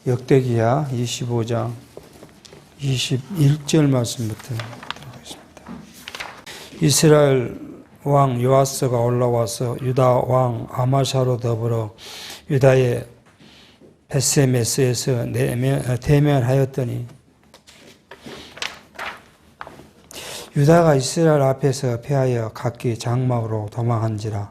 역대기야 25장 21절 말씀부터 하겠습니다. 이스라엘 왕 요아스가 올라와서 유다 왕 아마샤로 더불어 유다의 벳세메스에서 대면하였더니 유다가 이스라엘 앞에서 패하여 각기 장막으로 도망한지라.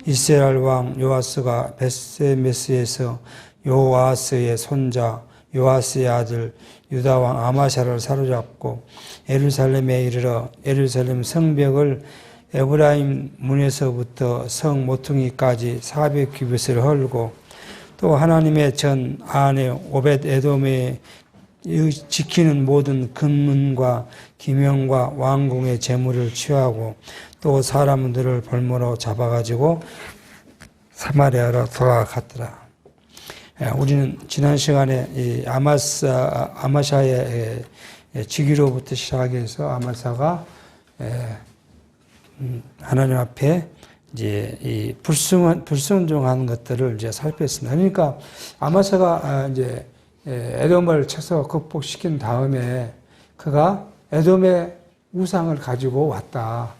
이스라엘 왕 요아스가 벳세메스에서 요아스의 손자 요아스의 아들 유다 왕 아마샤를 사로잡고 예루살렘에 이르러 예루살렘 성벽을 에브라임 문에서부터 성 모퉁이까지 400규빗을 헐고 또 하나님의 전 안에 오벳 에돔에 지키는 모든 금문과 기명과 왕궁의 재물을 취하고 또 사람들을 볼모로 잡아가지고 사마리아로 돌아갔더라. 우리는 지난 시간에 이 아마샤의 즉위로부터 시작해서 아마사가 하나님 앞에 이제 이 불순종한 것들을 이제 살폈습니다. 그러니까 아마사가 이제 에돔을 쳐서 극복시킨 다음에 그가 에돔의 우상을 가지고 왔다.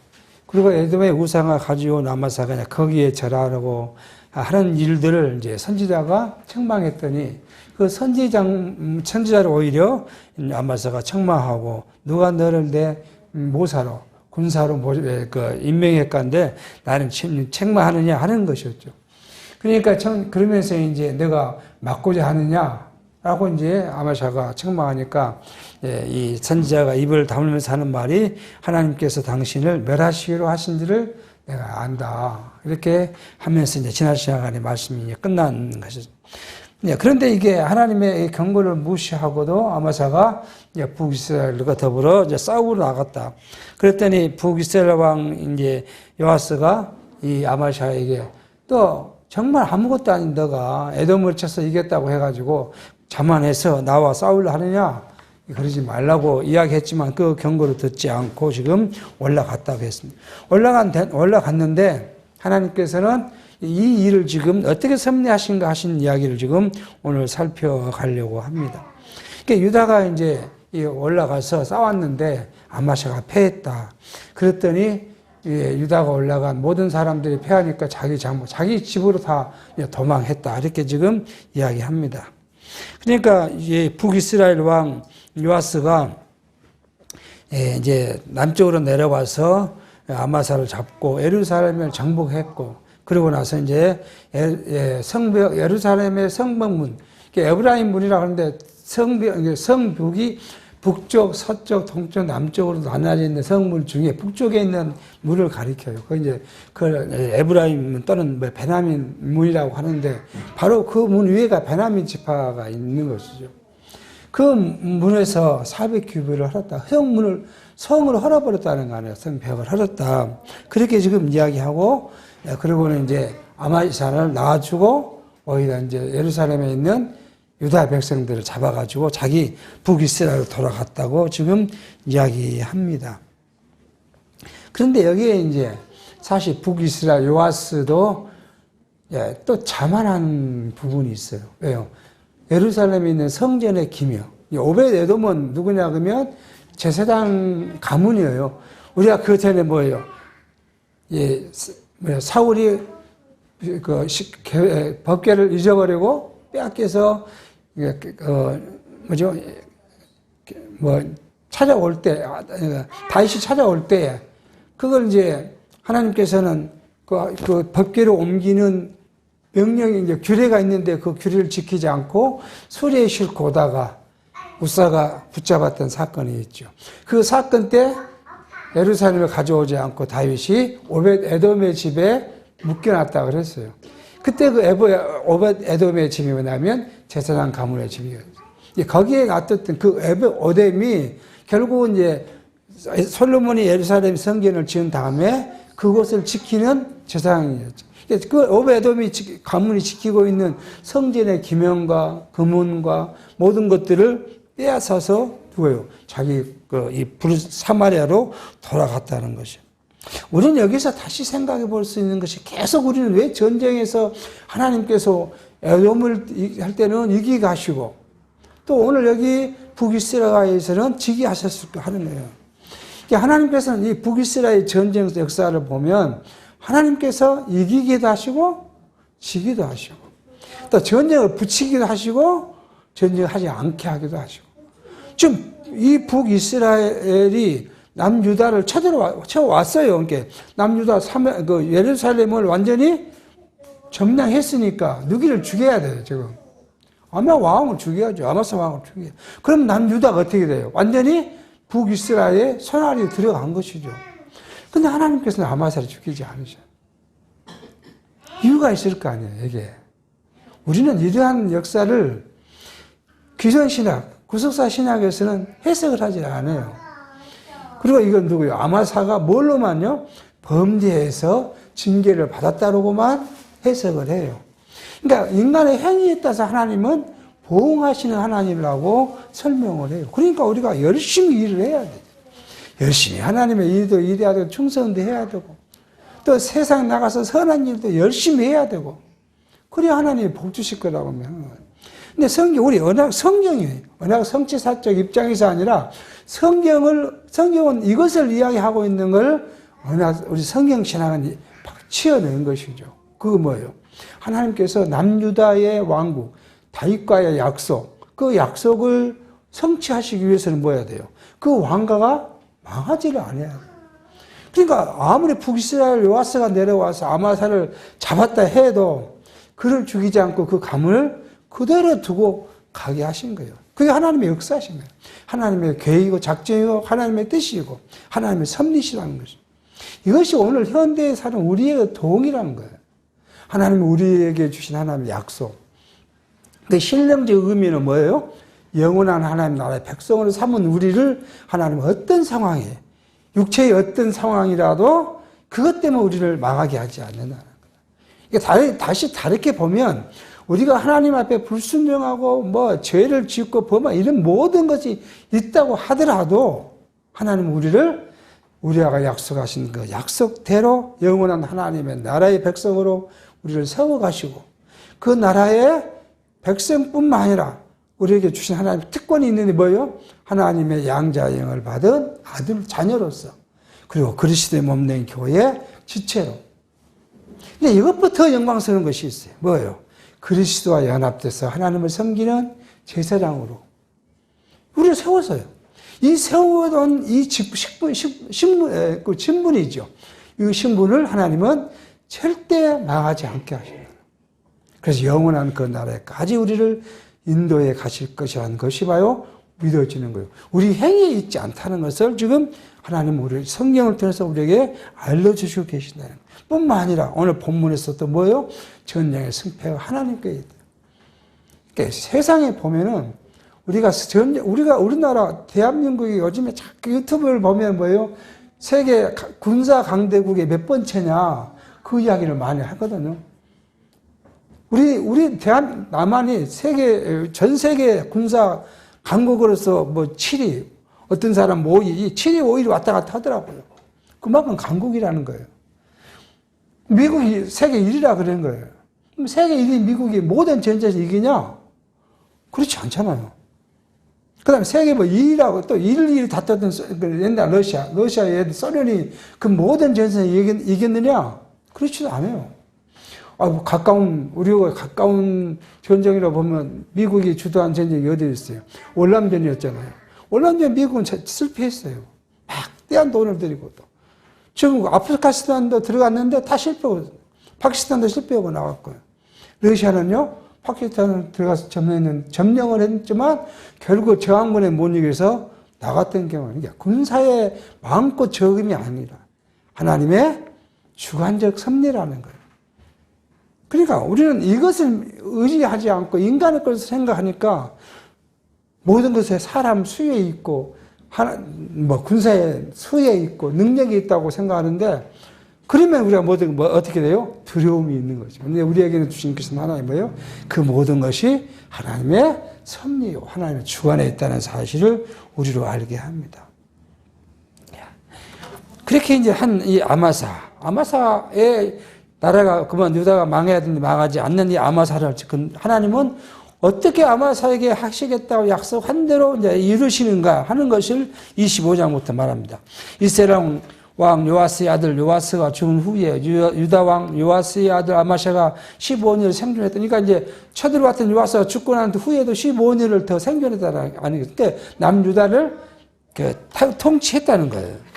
그리고 에돔의 우상을 가지고 온 아마사가 거기에 절하라고 하는 일들을 이제 선지자가 책망했더니 그 선지자를 오히려 아마사가 책망하고 누가 너를 내 모사로 군사로 임명했건데 나는 책망하느냐 하는 것이었죠. 그러니까 그러면서 이제 내가 막고자 하느냐라고 이제 아마샤가 책망하니까 이 선지자가 입을 다물면서 하는 말이 하나님께서 당신을 멸하시기로 하신지를 내가 안다. 이렇게 하면서 이제 지난 시간에 말씀이 끝난 것이죠. 그런데 이게 하나님의 경고를 무시하고도 아마사가 북이스라엘과 더불어 이제 싸우러 나갔다. 그랬더니 북이스라엘 왕 이제 요아스가 이 아마샤에게 또 정말 아무것도 아닌 너가 에돔을 쳐서 이겼다고 해가지고 자만해서 나와 싸우려 하느냐? 그러지 말라고 이야기했지만 그 경고를 듣지 않고 지금 올라갔다고 했습니다. 올라갔는데 하나님께서는 이 일을 지금 어떻게 섭리하신가 하신 이야기를 지금 오늘 살펴가려고 합니다. 그러니까 유다가 이제 올라가서 싸웠는데 아마샤가 패했다. 그랬더니 유다가 올라간 모든 사람들이 패하니까 자기 집으로 다 도망했다. 이렇게 지금 이야기합니다. 그러니까 북이스라엘 왕 요아스가 이제 남쪽으로 내려와서 아마사를 잡고 예루살렘을 정복했고 그러고 나서 이제 예루살렘의 성벽문, 에브라임 문이라고 하는데 성벽이 북쪽, 서쪽, 동쪽, 남쪽으로 나눠져 있는 성문 중에 북쪽에 있는 문을 가리켜요. 그 이제 에브라임 문 또는 베냐민 문이라고 하는데 바로 그 문 위에가 베냐민 지파가 있는 것이죠. 그 문에서 400규빗을 헐었다. 성을 헐어버렸다는 거 아니에요. 성벽을 헐었다. 그렇게 지금 이야기하고 그리고는 이제 아마샤를 놔주고 오히려 이제 예루살렘에 있는 유다 백성들을 잡아가지고 자기 북이스라엘로 돌아갔다고 지금 이야기합니다. 그런데 여기에 이제 사실 북이스라엘 요아스도 또 자만한 부분이 있어요. 왜요? 예루살렘에 있는 성전의 기묘. 오벳 에돔은 누구냐 그러면 제사장 가문이에요. 우리가 그 전에 뭐예요? 사울이 법궤를 잊어버리고 빼앗겨서 찾아올 때, 다윗이 찾아올 때, 그걸 이제 하나님께서는 그 법궤를 옮기는 명령이 이제 규례가 있는데 그 규례를 지키지 않고 수레에 싣고 오다가 우사가 붙잡았던 사건이 있죠. 그 사건 때 예루살렘을 가져오지 않고 다윗이 오벳 에돔의 집에 묶여놨다 그랬어요. 그때 그 오벳 에돔의 집이 뭐냐면 제사장 가문의 집이었어요. 거기에 놔뒀던 그 에돔이 결국은 이제 솔로몬이 예루살렘 성전을 지은 다음에 그곳을 지키는 제사장이었죠. 그 오벳 에돔이 가문이 지키고 있는 성전의 기명과 금문과 모든 것들을 빼앗아서 누구예요? 자기 이 사마리아로 돌아갔다는 것이죠. 우리는 여기서 다시 생각해 볼 수 있는 것이 계속 우리는 왜 전쟁에서 하나님께서 에돔을 할 때는 이기게 하시고 또 오늘 여기 북이스라엘에서는 지게 하셨을 거 하는 거예요. 그러니까 하나님께서는 이 북이스라엘 전쟁 역사를 보면 하나님께서 이기기도 하시고 지기도 하시고 또 전쟁을 붙이기도 하시고 전쟁을 하지 않게 하기도 하시고 지금 이 북이스라엘이 남유다를 쳐왔어요. 그러니까 남유다 예루살렘을 완전히 점령했으니까 누구를 죽여야 돼요. 지금 아마 왕을 죽여야죠. 아마사 왕을 죽여야. 그럼 남유다가 어떻게 돼요? 완전히 북이스라엘의 손아래에 들어간 것이죠. 근데 하나님께서는 아마사를 죽이지 않으셔요. 이유가 있을 거 아니에요. 이게 우리는 이러한 역사를 귀성신학, 구속사 신학에서는 해석을 하지 않아요. 그리고 이건 누구요? 아마사가 뭘로만요? 범죄해서 징계를 받았다고만 해석을 해요. 그러니까 인간의 행위에 따라서 하나님은 보응하시는 하나님이라고 설명을 해요. 그러니까 우리가 열심히 일을 해야 돼요. 열심히 하나님의 일도 일해야 되고 충성도 해야 되고 또 세상 나가서 선한 일도 열심히 해야 되고 그래야 하나님이 복 주실 거라고 하는 거예요. 근데 우리 성경이 워낙 성취사적 입장에서 아니라 성경은 이것을 이야기하고 있는 걸 우리 성경 신앙은 치어낸 것이죠. 그거 뭐예요? 하나님께서 남유다의 왕국, 다윗과의 약속, 그 약속을 성취하시기 위해서는 뭐 해야 돼요? 그 왕가가 망하지를 않아야 돼요. 그러니까 아무리 북이스라엘 요아스가 내려와서 아마사를 잡았다 해도 그를 죽이지 않고 그 가문을 그대로 두고 가게 하신 거예요. 그게 하나님의 역사신 거예요. 하나님의 계획이고 작정이고 하나님의 뜻이고 하나님의 섭리시라는 것이죠. 이것이 오늘 현대에 사는 우리의 동이라는 거예요. 하나님이 우리에게 주신 하나님의 약속. 그 신령적 의미는 뭐예요? 영원한 하나님 나라의 백성으로 삼은 우리를 하나님은 어떤 상황에 육체의 어떤 상황이라도 그것 때문에 우리를 망하게 하지 않는다는 거예요. 다시 다르게 보면 우리가 하나님 앞에 불순종하고 죄를 짓고 범한 이런 모든 것이 있다고 하더라도 하나님은 우리가 약속하신 그 약속대로 영원한 하나님의 나라의 백성으로 우리를 세워가시고 그 나라의 백성뿐만 아니라 우리에게 주신 하나님의 특권이 있는데 뭐예요? 하나님의 양자형을 받은 아들, 자녀로서 그리고 그리스도의 몸된 교회의 지체로. 근데 이것부터 더 영광스러운 것이 있어요. 뭐예요? 그리스도와 연합돼서 하나님을 섬기는 제사장으로 우리를 세워서요. 이 세워둔 이 신분이죠. 이 신분을 하나님은 절대 망하지 않게 하십니다. 그래서 영원한 그 나라에까지 우리를 인도해 가실 것이라는 것이 봐요. 믿어지는 거예요. 우리 행위에 있지 않다는 것을 지금 하나님 우리 성경을 통해서 우리에게 알려주시고 계신다는 거예요. 뿐만 아니라 오늘 본문에서도 뭐예요? 전쟁의 승패가 하나님께 있다. 그러니까 세상에 보면은 우리나라 대한민국이 요즘에 자꾸 유튜브를 보면 뭐예요? 세계 군사 강대국의 몇 번째냐 그 이야기를 많이 하거든요. 우리 남한이 전 세계 군사 강국으로서 7위, 어떤 사람 5위, 7위, 5위를 왔다 갔다 하더라고요. 그만큼 강국이라는 거예요. 미국이 세계 1위라 그러는 거예요. 그럼 세계 1위 미국이 모든 전쟁에서 이기냐? 그렇지 않잖아요. 그 다음에 세계 2위라고 또 1위 다퉜던 옛날 러시아의 소련이 그 모든 전쟁에서 이겼느냐? 그렇지도 않아요. 우리가 가까운 전쟁이라고 보면 미국이 주도한 전쟁이 어디 있어요? 월남전이었잖아요. 월남전 미국은 실패했어요. 막 떼한 돈을 들이고 또. 지금 아프가니스탄도 들어갔는데 다 실패하고, 파키스탄도 실패하고 나왔고요. 러시아는요, 파키스탄을 들어가서 점령을 했지만 결국 저항군에 못 이겨서 나갔던 경우는 군사의 마음껏 적임이 아니라 하나님의 주관적 섭리라는 거예요. 그러니까 우리는 이것을 의지하지 않고 인간의 것을 생각하니까 모든 것에 사람 수에 있고 군사의 수에 있고 능력이 있다고 생각하는데 그러면 우리가 어떻게 돼요? 두려움이 있는 거죠. 근데 우리에게는 주신 것은 하나님 뭐예요? 그 모든 것이 하나님의 섭리요, 하나님의 주관에 있다는 사실을 우리로 알게 합니다. 그렇게 이제 이 아마사의 나라가 유다가 망해야 되는데 망하지 않는 이 아마사를 하나님은 어떻게 아마사에게 하시겠다고 약속한 대로 이제 이루시는가 하는 것을 25장부터 말합니다. 이스라엘 왕 요아스의 아들 요아스가 죽은 후에 유다 왕 요아스의 아들 아마샤가 15년을 생존했다. 그러니까 이제 쳐들어왔던 요아스가 죽고 난 후에도 15년을 더 생존했다는 아니겠어요. 그러니까 남유다를 통치했다는 거예요.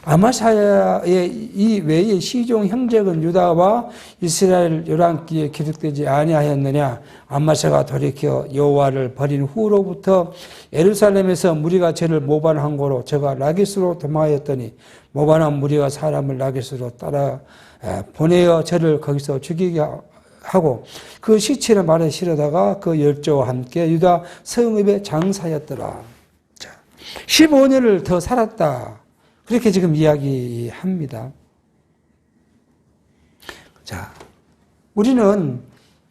아마샤의 이 외의 시종 형제는 유다와 이스라엘 열왕기에 기록되지 아니하였느냐. 아마샤가 돌이켜 여호와를 버린 후로부터 예루살렘에서 무리가 저를 모반한 거로 저가 라기스로 도망하였더니 모반한 무리가 사람을 라기스로 따라 보내어 저를 거기서 죽이게 하고 그 시체를 말에 실어다가 그 열조와 함께 유다 성읍에 장사였더라. 15년을 더 살았다. 그렇게 지금 이야기합니다. 자, 우리는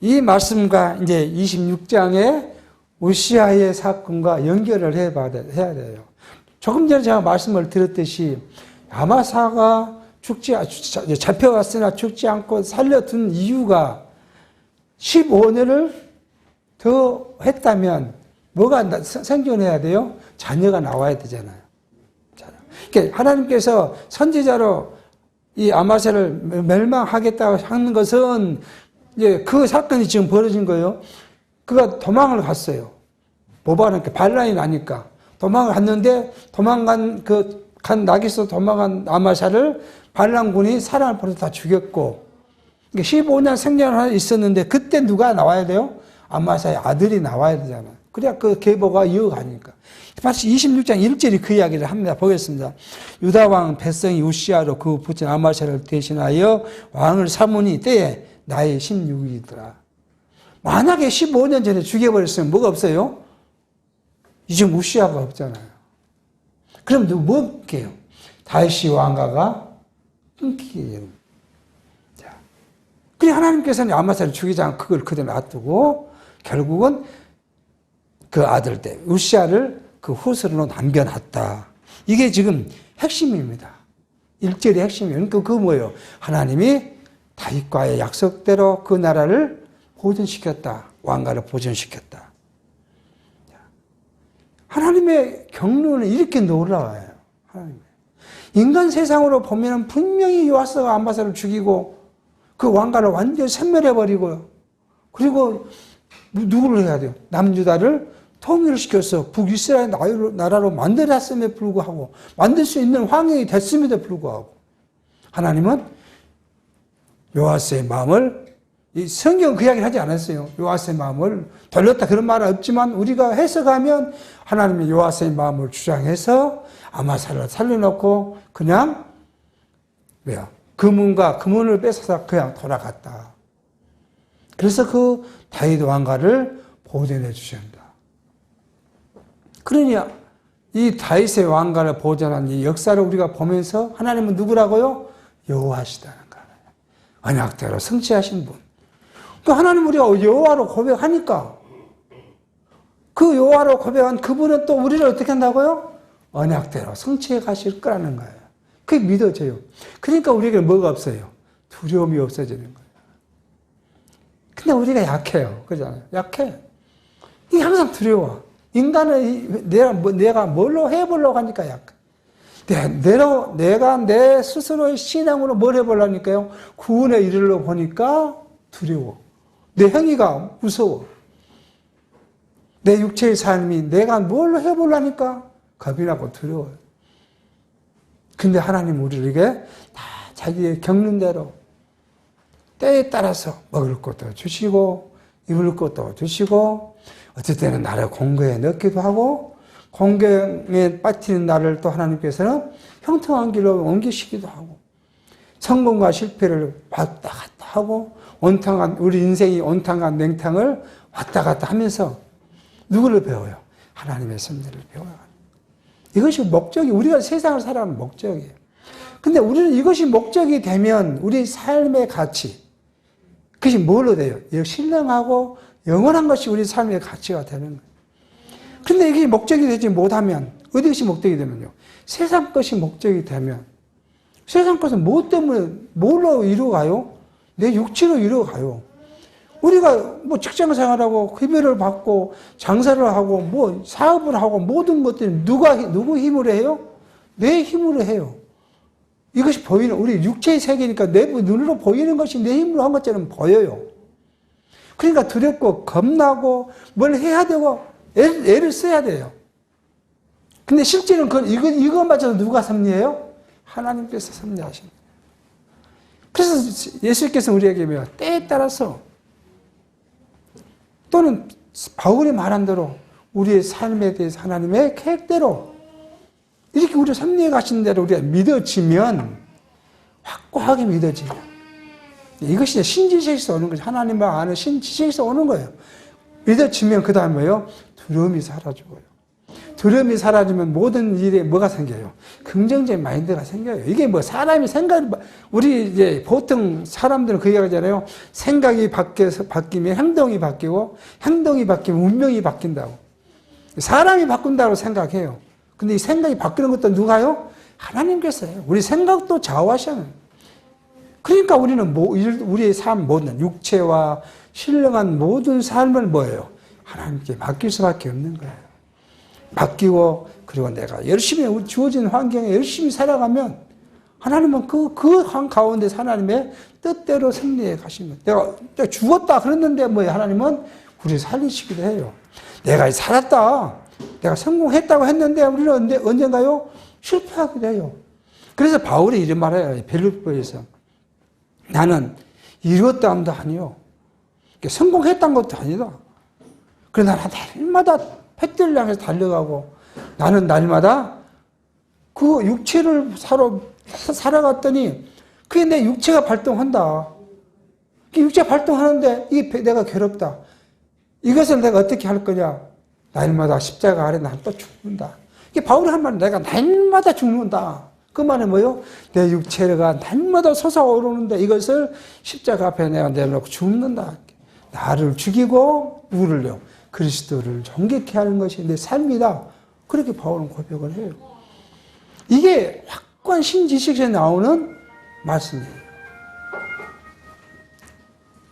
이 말씀과 이제 26장의 우시아의 사건과 연결을 해야 돼요. 조금 전에 제가 말씀을 드렸듯이 아마사가 잡혀갔으나 죽지 않고 살려둔 이유가 15년을 더 했다면 뭐가 생존해야 돼요? 자녀가 나와야 되잖아요. 그러니까 하나님께서 선지자로 이 아마사를 멸망하겠다고 하는 것은 이제 그 사건이 지금 벌어진 거예요. 그가 도망을 갔어요. 모반한테 반란이 나니까 도망을 갔는데 간 나기서 도망간 아마사를 반란군이 사람을 벌써 다 죽였고 15년 생존을 있었는데 그때 누가 나와야 돼요? 아마사의 아들이 나와야 되잖아요. 그래야 그 계보가 이어가니까. 마치 26장 1절이 그 이야기를 합니다. 보겠습니다. 유다왕 백성이 우시아로 그 부친 아마샤를 대신하여 왕을 삼으니 때에 나이 16이더라. 만약에 15년 전에 죽여버렸으면 뭐가 없어요? 이제 우시아가 없잖아요. 그럼 누구 뭐 할게요? 다윗이 왕가가 끊기게 됩니다. 자, 그래 하나님께서는 아마사를 죽이지 않고 그걸 그대로 놔두고 결국은 그 아들 때 우시아를 그 후손으로 남겨놨다. 이게 지금 핵심입니다. 1절의 핵심이에요. 그러니까 그거 뭐예요? 하나님이 다윗과의 약속대로 그 나라를 보존시켰다. 왕가를 보존시켰다. 하나님의 경륜은 이렇게 놀라워요. 하나님. 인간 세상으로 보면 분명히 요아스가 아마사를 죽이고 그 왕가를 완전히 섬멸해버리고요. 그리고 누구를 해야 돼요? 남유다를 통일을 시켜서 북이스라엘 나라로 만들었음에 불구하고 만들 수 있는 환경이 됐음에도 불구하고 하나님은 요아스의 마음을 이 성경 그 이야기를 하지 않았어요. 요아스의 마음을 돌렸다 그런 말은 없지만 우리가 해석하면 하나님이 요아스의 마음을 주장해서 아마사를 살려놓고 그냥 금은을 뺏어서 그냥 돌아갔다. 그래서 그 다윗 왕가를 보존해 주신다. 그러니 이 다윗의 왕가를 보존한 이 역사를 우리가 보면서 하나님은 누구라고요? 여호와시다는 거예요. 언약대로 성취하신 분. 그 하나님 우리가 여호와로 고백하니까 그 여호와로 고백한 그분은 또 우리를 어떻게 한다고요? 언약대로 성취해 가실 거라는 거예요. 그게 믿어져요. 그러니까 우리에게 뭐가 없어요? 두려움이 없어지는 거예요. 근데 우리가 약해요. 그러잖아요. 약해. 이게 항상 두려워. 인간은 내가 뭘로 해보려고 하니까 약해. 내가 내 스스로의 신앙으로 뭘 해보려니까요? 구원에 이르러 보니까 두려워. 내 행위가 무서워. 내 육체의 삶이 내가 뭘로 해보려니까 겁이 나고 두려워요. 근데 하나님 우리에게 다 자기의 겪는 때에 따라서 먹을 것도 주시고 입을 것도 주시고 어떨 때는 나를 공경에 넣기도 하고 공경에 빠뜨리는 나를 또 하나님께서는 형통한 길로 옮기시기도 하고 성공과 실패를 왔다 갔다 하고 우리 인생이 온탕한 냉탕을 왔다 갔다 하면서 누구를 배워요? 하나님의 섭리를 배워요. 이것이 목적이 우리가 세상을 살아가는 목적이에요. 근데 우리는 이것이 목적이 되면 우리 삶의 가치 그것이 뭘로 돼요? 신령하고 영원한 것이 우리 삶의 가치가 되는 거예요. 근데 이게 목적이 되지 못하면 어디 것이 목적이 되면요? 세상 것이 목적이 되면 세상 것은 무엇 때문에 뭘로 이루어가요? 내 육체로 이루어가요. 우리가 뭐 직장 생활하고 급여를 받고 장사를 하고 뭐 사업을 하고 모든 것들이 누구 힘으로 해요? 내 힘으로 해요. 이것이 보이는, 우리 육체의 세계니까 내부 눈으로 보이는 것이 내 힘으로 한 것처럼 보여요. 그러니까 두렵고 겁나고 뭘 해야 되고 애를 써야 돼요. 근데 실제는 이것마저도 누가 섭리해요? 하나님께서 섭리하십니다. 그래서 예수께서 우리에게 뭐야? 때에 따라서 또는 바울이 말한 대로 우리의 삶에 대해서 하나님의 계획대로 이렇게 우리 섭리해 가신 대로 우리가 믿어지면 확고하게 믿어지면 이것이 신지식에서 오는 거죠. 하나님을 아는 신지식에서 오는 거예요. 믿어지면 그 다음에 뭐예요? 두려움이 사라지고요. 두려움이 사라지면 모든 일에 뭐가 생겨요? 긍정적인 마인드가 생겨요. 이게 뭐 사람이 우리 이제 보통 사람들은 그 얘기하잖아요. 생각이 바뀌면 행동이 바뀌고 행동이 바뀌면 운명이 바뀐다고. 사람이 바꾼다고 생각해요. 근데 이 생각이 바뀌는 것도 누가요? 하나님께서 해요. 우리 생각도 좌우하셔요. 그러니까 우리는 우리의 삶 모든 육체와 신령한 모든 삶을 뭐예요? 하나님께 맡길 수밖에 없는 거예요. 맡기고 그리고 내가 열심히 주어진 환경에 열심히 살아가면 하나님은 그 가운데 하나님의 뜻대로 승리해 가시면 내가 죽었다 그랬는데 뭐예요? 하나님은 우리 살리시기도 해요. 내가 살았다. 내가 성공했다고 했는데 우리는 언젠가요? 실패하기도 해요. 그래서 바울이 이런 말을 해요. 빌립보에서 나는 이루었다 함도 아니요. 성공했다는 것도 아니다. 그러나 나는 날마다 팩트를 향해서 달려가고 나는 날마다 그 육체를 살아갔더니 그게 내 육체가 발동한다. 육체가 발동하는데 이게 내가 괴롭다. 이것을 내가 어떻게 할 거냐. 날마다 십자가 아래 난 또 죽는다. 이게 바울이 한 말은 내가 날마다 죽는다. 그 말은 뭐예요? 내 육체가 날마다 솟아오르는데 이것을 십자가 앞에 내가 내놓고 죽는다. 나를 죽이고 누구를요? 그리스도를 존귀케 하는 것이 내 삶이다. 그렇게 바울은 고백을 해요. 이게 확고한 신지식에서 나오는 말씀이에요.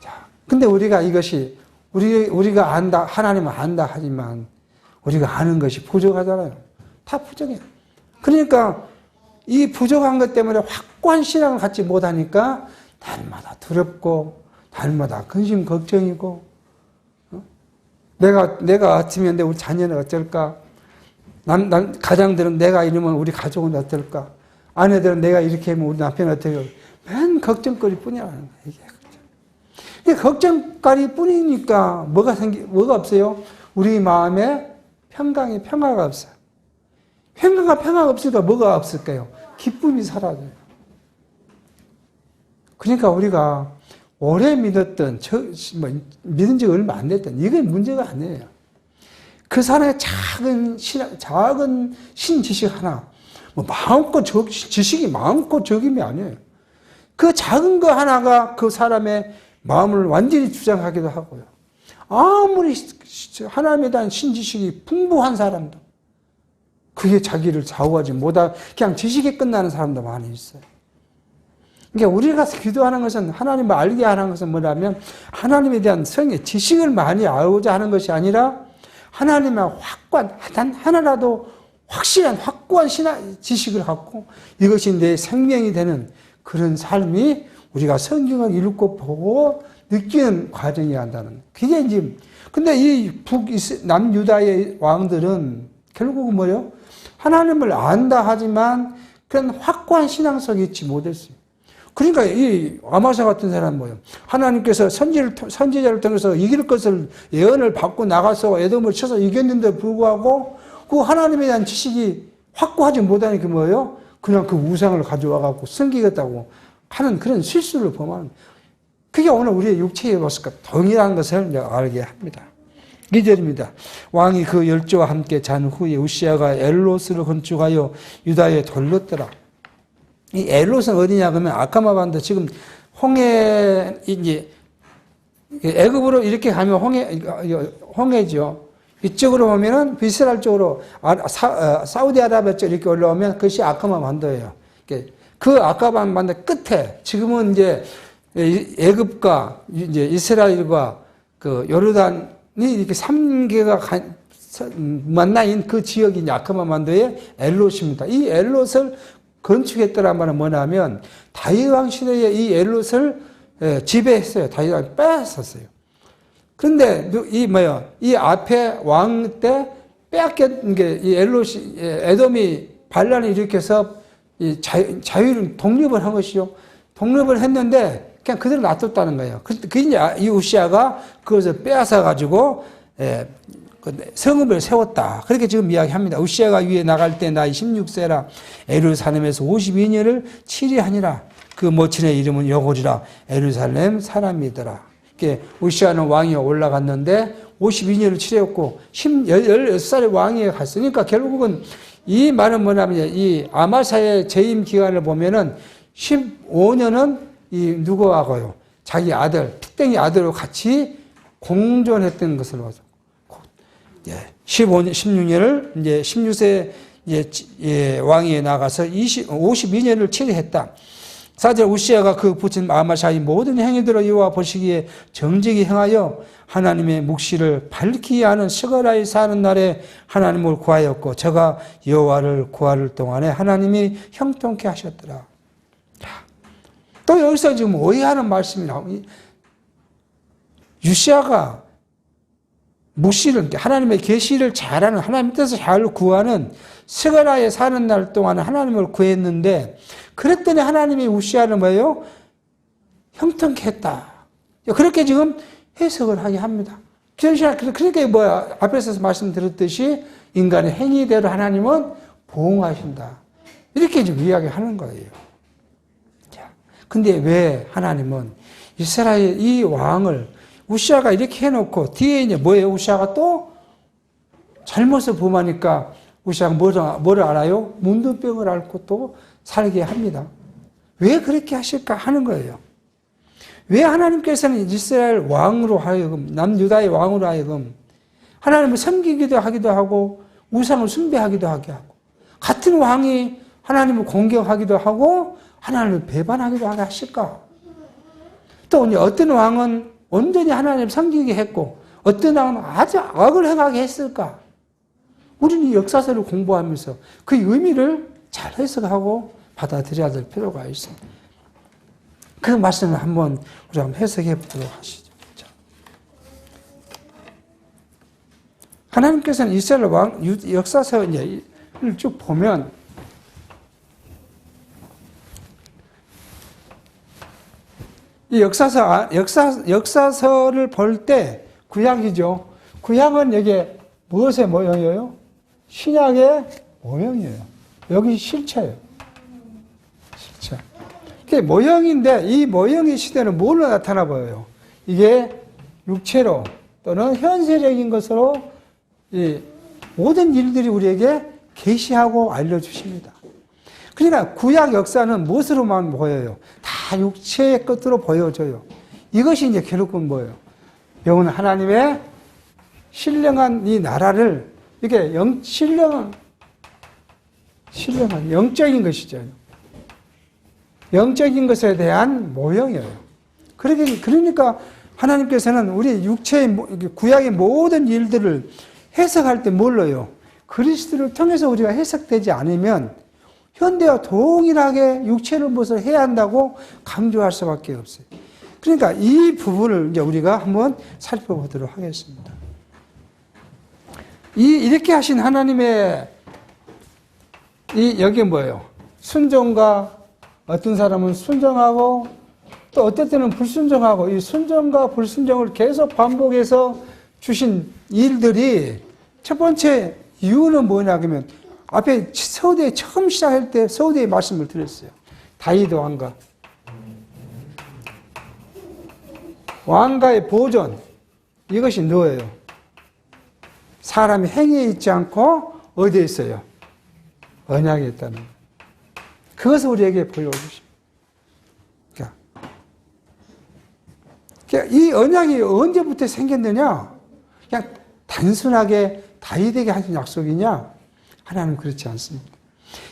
자, 근데 우리가 이것이 우리가 안다, 하나님은 안다 하지만 우리가 아는 것이 부족하잖아요. 다 부족해요. 그러니까 이 부족한 것 때문에 확고한 신앙을 갖지 못하니까 날마다 두렵고 날마다 근심 걱정이고 내가 같으면 우리 자녀는 어쩔까? 가장들은 내가 이러면 우리 가족은 어떨까? 아내들은 내가 이렇게 하면 우리 남편은 어떨까? 맨 걱정거리 뿐이라는 거예요. 이게 걱정거리 뿐이니까 뭐가 없어요? 우리 마음에 평화가 없어요. 평화가 없으니까 뭐가 없을까요? 기쁨이 사라져요. 그러니까 우리가 오래 믿었던, 믿은 지 얼마 안 됐던, 이게 문제가 아니에요. 그 사람의 작은 신지식 하나, 지식이 마음껏 적임이 아니에요. 그 작은 거 하나가 그 사람의 마음을 완전히 주장하기도 하고요. 아무리 하나님에 대한 신지식이 풍부한 사람도, 그게 자기를 좌우하지 못하고, 그냥 지식이 끝나는 사람도 많이 있어요. 그러니까 우리가 기도하는 것은 하나님을 알게 하는 것은 뭐냐면 하나님에 대한 성의 지식을 많이 알고자 하는 것이 아니라 하나님의 단 하나라도 확실한 확고한 지식을 갖고 이것이 내 생명이 되는 그런 삶이 우리가 성경을 읽고 보고 느끼는 과정이어야 한다는. 그게 이제 근데 이 남유다의 왕들은 결국은 뭐예요? 하나님을 안다 하지만 그런 확고한 신앙 속에 있지 못했어요. 그러니까 이 아마사 같은 사람은 뭐예요? 하나님께서 선지자를 통해서 이길 것을 예언을 받고 나가서 에돔을 쳐서 이겼는데 불구하고 그 하나님에 대한 지식이 확고하지 못하니까 뭐예요? 그냥 그 우상을 가져와 갖고 섬기겠다고 하는 그런 실수를 범하는. 그게 오늘 우리의 육체의 모습과 동일한 것을 알게 합니다. 2절입니다. 왕이 그 열조와 함께 잔 후에 우시아가 엘롯을 건축하여 유다에 돌렸더라. 이 엘롯은 어디냐 그러면 아카마반도 지금 홍해 이제 애굽으로 이렇게 가면 홍해죠. 이쪽으로 오면은 이스라엘 쪽으로 사우디아라비아 쪽 이렇게 올라오면 그것이 아카마반도예요. 그 아카마반도 끝에 지금은 이제 애굽과 이제 이스라엘과 그 요르단이 이렇게 3개가 만나인 그 지역이 이제 아크마만도의 엘롯입니다. 이 엘롯을 건축했더란 말은 뭐냐면 다윗 왕 시대에 이 엘롯을 지배했어요. 다윗 왕이 뺏었어요. 그런데 이 앞에 왕 때 빼앗긴 게 이 엘롯이 에돔이 반란을 일으켜서 이 자유를 독립을 한 것이요. 독립을 했는데 그냥 그대로 놔뒀다는 거예요. 그 이제 이 우시아가 그것을 빼앗아 가지고 성읍을 세웠다. 그렇게 지금 이야기합니다. 우시아가 위에 나갈 때 나이 16세라 예루살렘에서 52년을 치리하니라. 그 모친의 이름은 여골이라 예루살렘 사람이더라. 이렇게 우시아는 왕이 올라갔는데 52년을 치르였고 16살의 왕이 갔으니까 결국은 이 말은 뭐냐면 이 아마사의 재임 기간을 보면은 15년은 이 누구하고요? 자기 아들, 픽댕이 아들과 같이 공존했던 것을 봐서 16년을 이제 16세 왕위에 나가서 52년을 치르했다. 4절 우시아가 그 부친 아마샤의 모든 행위들을 여호와 보시기에 정직히 행하여 하나님의 묵시를 밝히 하는 스가라에 사는 날에 하나님을 구하였고 저가 여호와를 구할 동안에 하나님이 형통케 하셨더라. 또 여기서 지금 오해하는 말씀이 나옵니다. 우시아가 묵시를 하나님의 계시를 잘하는 하나님 뜻을 잘 구하는 스가라에 사는 날 동안 하나님을 구했는데 그랬더니 하나님이 우시아를 뭐예요? 형통케 했다. 그렇게 지금 해석을 하게 합니다. 그렇게 앞에서 말씀드렸듯이 인간의 행위대로 하나님은 보응하신다. 이렇게 지금 이야기하는 거예요. 근데 왜 하나님은 이스라엘 이 왕을 우시아가 이렇게 해놓고 뒤에 이제 뭐예요? 우시아가 또 잘못을 범하니까 우시아가 뭐를 알아요? 문둥병을 앓고 또 살게 합니다. 왜 그렇게 하실까 하는 거예요. 왜 하나님께서는 이스라엘 왕으로 하여금 남유다의 왕으로 하여금 하나님을 섬기기도 하기도 하고 우상을 숭배하기도 하게 하고 같은 왕이 하나님을 공경하기도 하고 하나님을 배반하기도 하게 하실까? 또 어떤 왕은 온전히 하나님을 섬기게 했고 어떤 왕은 아주 악을 행하게 했을까? 우리는 역사서를 공부하면서 그 의미를 잘 해석하고 받아들여야 될 필요가 있습니다. 그 말씀을 한번 우리가 해석해 보도록 하시죠. 하나님께서는 이스라엘 왕 역사서 이제 쭉 보면 이 역사서를 볼 때 구약이죠. 구약은 이게 무엇의 모형이에요? 신약의 모형이에요. 여기 실체예요. 실체. 이게 모형인데 이 모형의 시대는 뭘로 나타나 보여요? 이게 육체로 또는 현세적인 것으로 이 모든 일들이 우리에게 계시하고 알려주십니다. 그러니까 구약 역사는 무엇으로만 보여요? 다 육체의 것으로 보여져요. 이것이 이제 결국은 뭐예요? 영은 하나님의 신령한 이 나라를 이게 신령한 영적인 것이죠. 영적인 것에 대한 모형이에요. 그러니까 하나님께서는 우리 육체의 구약의 모든 일들을 해석할 때 뭘로요? 그리스도를 통해서 우리가 해석되지 않으면 현대와 동일하게 육체를 무엇을 해야 한다고 강조할 수밖에 없어요. 그러니까 이 부분을 이제 우리가 한번 살펴보도록 하겠습니다. 이렇게 하신 하나님의 여기 뭐예요? 순종과 어떤 사람은 순종하고 또 어떨 때는 불순종하고 이 순종과 불순종을 계속 반복해서 주신 일들이 첫 번째 이유는 뭐냐 그러면 앞에 서우대에 처음 시작할 때 서우대의 말씀을 드렸어요. 다윗 왕가의 보존 이것이 뭐예요? 사람이 행위에 있지 않고 어디에 있어요? 언약에 있다는 거예요. 그것을 우리에게 보여주십니다. 그러니까 이 언약이 언제부터 생겼느냐? 그냥 단순하게 다윗에게 하신 약속이냐? 하나님은 그렇지 않습니다.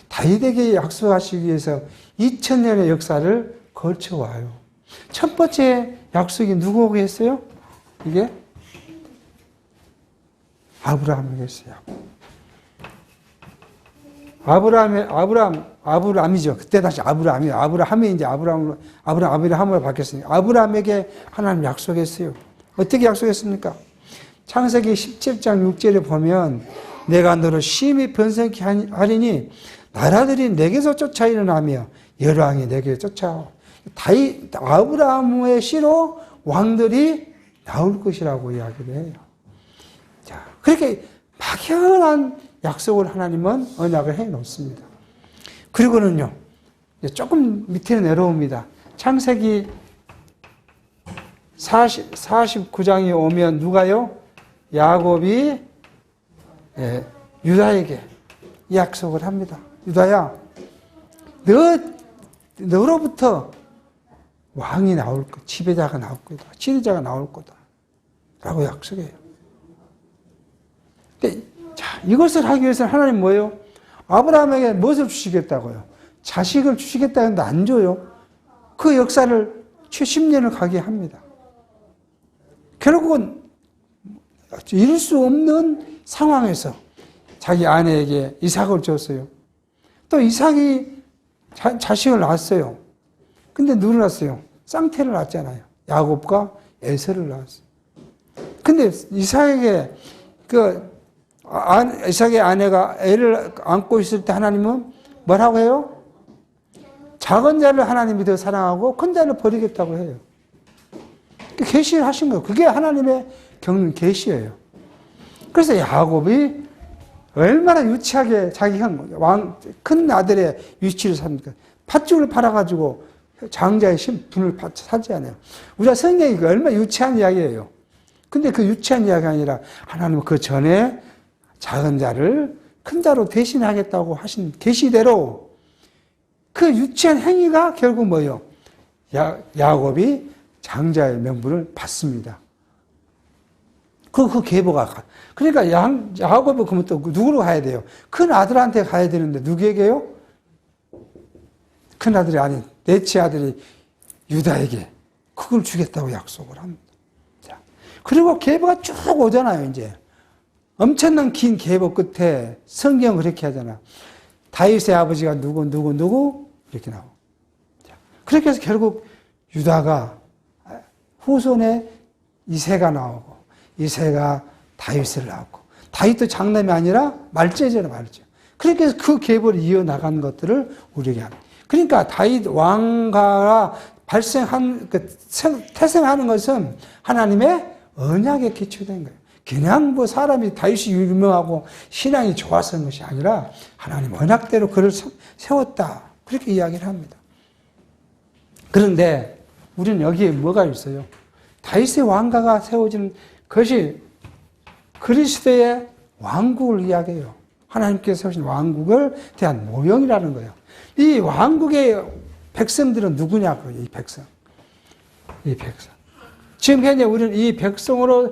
다윗에게 약속하시기 위해서 2000년의 역사를 거쳐와요. 첫 번째 약속이 누구에게 했어요? 이게 아브라함에게 했어요. 아브라함이죠. 그때 다시 아브라함이에요. 아브라함이 이제 아브라함으로 바뀌었으니까. 아브라함에게 하나님 약속했어요. 어떻게 약속했습니까? 창세기 17장 6절에 보면 내가 너를 심히 번성케 하리니 나라들이 내게서 쫓아 일어나며 여러 왕이 내게 쫓아와. 아브라함의 씨로 왕들이 나올 것이라고 이야기를 해요. 자, 그렇게 막연한 약속을 하나님은 언약을 해 놓습니다. 그리고는요, 조금 밑에 내려옵니다. 창세기 49장이 오면 누가요? 야곱이 유다에게 약속을 합니다. 유다야, 너로부터 왕이 나올 거다. 지배자가 나올 거다. 지도자가 나올 거다. 라고 약속해요. 근데, 자, 이것을 하기 위해서는 하나님 뭐예요? 아브라함에게 무엇을 주시겠다고요? 자식을 주시겠다는데 안 줘요. 그 역사를 최 10년을 가게 합니다. 결국은 이룰 수 없는 상황에서 자기 아내에게 이삭을 줬어요. 또 이삭이 자식을 낳았어요. 근데 누굴 낳았어요? 쌍태를 낳았잖아요. 야곱과 에서를 낳았어요. 근데 이삭의 아내가 애를 안고 있을 때 하나님은 뭐라고 해요? 작은 자를 하나님이 더 사랑하고 큰 자를 버리겠다고 해요. 계시를 하신 거예요. 그게 하나님의 겪는 계시예요. 그래서 야곱이 얼마나 유치하게 자기 큰 아들의 위치를 삽니까? 팥죽을 팔아가지고 장자의 분을 사지않아요. 우리가 성경이 얼마나 유치한 이야기예요. 근데 그 유치한 이야기가 아니라 하나님은 그 전에 작은 자를 큰 자로 대신하겠다고 하신 계시대로 그 유치한 행위가 결국 뭐예요? 야곱이 장자의 명분을 받습니다. 그 계보가. 그러니까 야곱은 그러면 또 누구로 가야 돼요? 큰 아들한테 가야 되는데 누구에게요? 큰 아들이 아닌 넷째 아들이 유다에게 그걸 주겠다고 약속을 합니다. 자, 그리고 계보가 쭉 오잖아요, 이제. 엄청난 긴 계보 끝에 성경 그렇게 하잖아. 다윗의 아버지가 누구 이렇게 나오고. 자, 그렇게 해서 결국 유다가 후손에 이새가 나오고 이새가 다윗을 낳았고 다윗도 장남이 아니라 말제잖아, 말제. 그렇게 해서 그 계보를 이어나간 것들을 우리에게 합니다. 그러니까 다윗 왕가가 태생하는 것은 하나님의 언약에 기초된 거예요. 그냥 뭐 사람이 다윗이 유명하고 신앙이 좋아서 한 것이 아니라 하나님 언약대로 그를 세웠다. 그렇게 이야기를 합니다. 그런데 우리는 여기에 뭐가 있어요? 다윗의 왕가가 세워지는 것이 그리스도의 왕국을 이야기해요. 하나님께서 세우신 왕국을 대한 모형이라는 거예요. 이 왕국의 백성들은 누구냐고요, 이 백성. 이 백성. 지금 현재 우리는 이 백성으로